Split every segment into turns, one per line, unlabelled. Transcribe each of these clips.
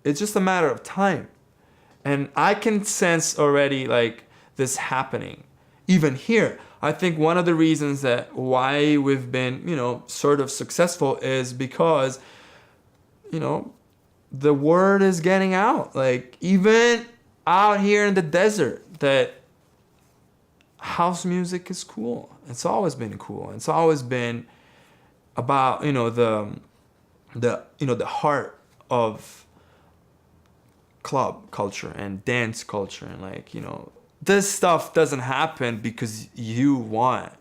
It's just a matter of time. And I can sense already like this happening. Even here, I think one of the reasons that why we've been, sort of successful is because, the word is getting out. Like even out here in the desert, that house music is cool. It's always been cool. It's always been about, the heart of club culture and dance culture, and like, this stuff doesn't happen because you want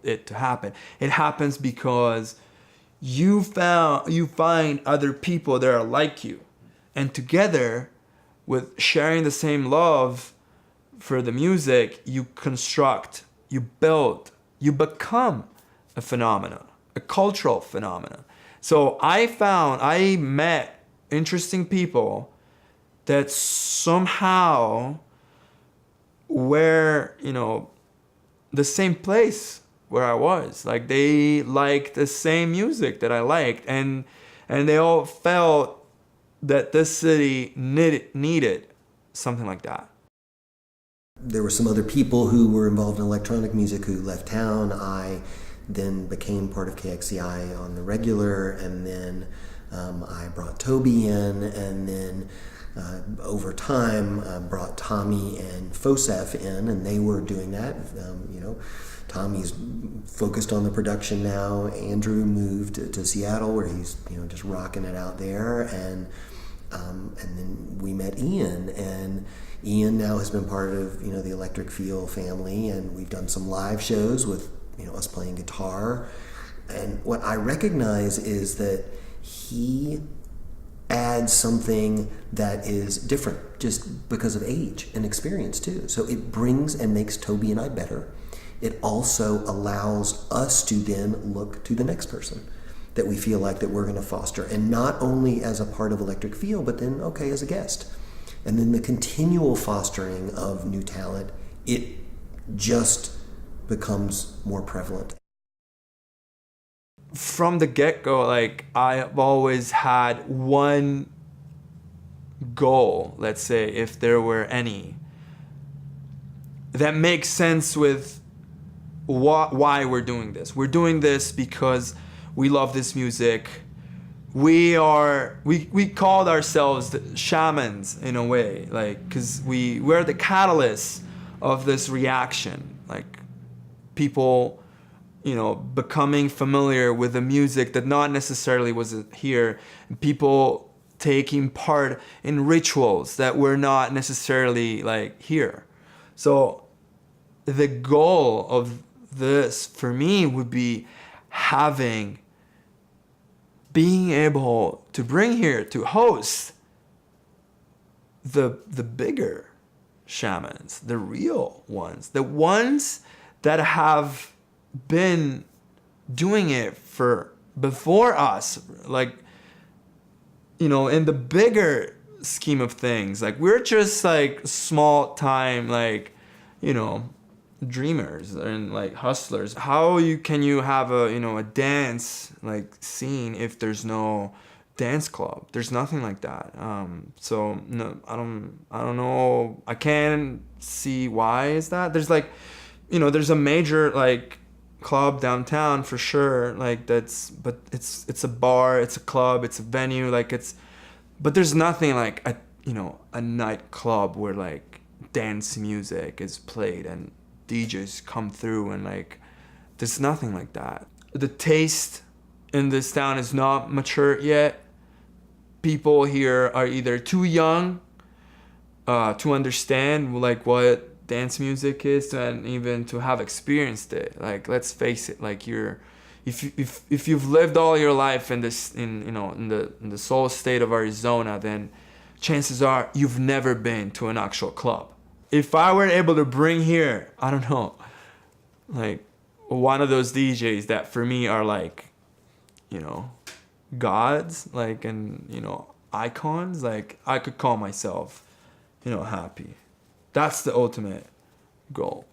it to happen. It happens because you find other people that are like you, and together with sharing the same love for the music, you construct, you build, you become a phenomenon, a cultural phenomenon. So I met interesting people that somehow were, the same place where I was. Like they liked the same music that I liked, and they all felt that this city needed something like that.
There were some other people who were involved in electronic music who left town. I then became part of KXCI on the regular, and then I brought Toby in, and then over time brought Tommy and Fosef in, and they were doing that. Tommy's focused on the production now. Andrew moved to Seattle, where he's just rocking it out there, and then we met Ian, and Ian now has been part of the Electric Feel family, and we've done some live shows with us playing guitar. And what I recognize is that he adds something that is different just because of age and experience too. So it brings and makes Toby and I better. It also allows us to then look to the next person that we feel like that we're going to foster, and not only as a part of Electric Feel, but then as a guest. And then the continual fostering of new talent, it just becomes more prevalent.
From the get-go, like I've always had one goal, let's say, if there were any, that makes sense with why we're doing this. We're doing this because we love this music. We called ourselves the shamans in a way, like, because we're the catalyst of this reaction, like people becoming familiar with the music that not necessarily was here, and people taking part in rituals that were not necessarily like here. So the goal of this for me would be being able to bring here, to host the bigger shamans, the real ones, the ones that have been doing it for before us, like, in the bigger scheme of things. Like we're just like small time, like, dreamers and like hustlers. How can you have a dance like scene if there's no dance club? There's nothing like that. So no, I don't know. I can't see why is that. There's like, there's a major like club downtown for sure. Like but it's a bar, it's a club, it's a venue. Like but there's nothing like a nightclub where like dance music is played and DJs come through, and like there's nothing like that. The taste in this town is not mature yet. People here are either too young to understand like what dance music is, and even to have experienced it. Like let's face it, like if you've lived all your life in the soul state of Arizona, then chances are you've never been to an actual club. If I were able to bring here, I don't know, like one of those DJs that for me are like, gods, like, and, icons, like I could call myself, happy. That's the ultimate goal.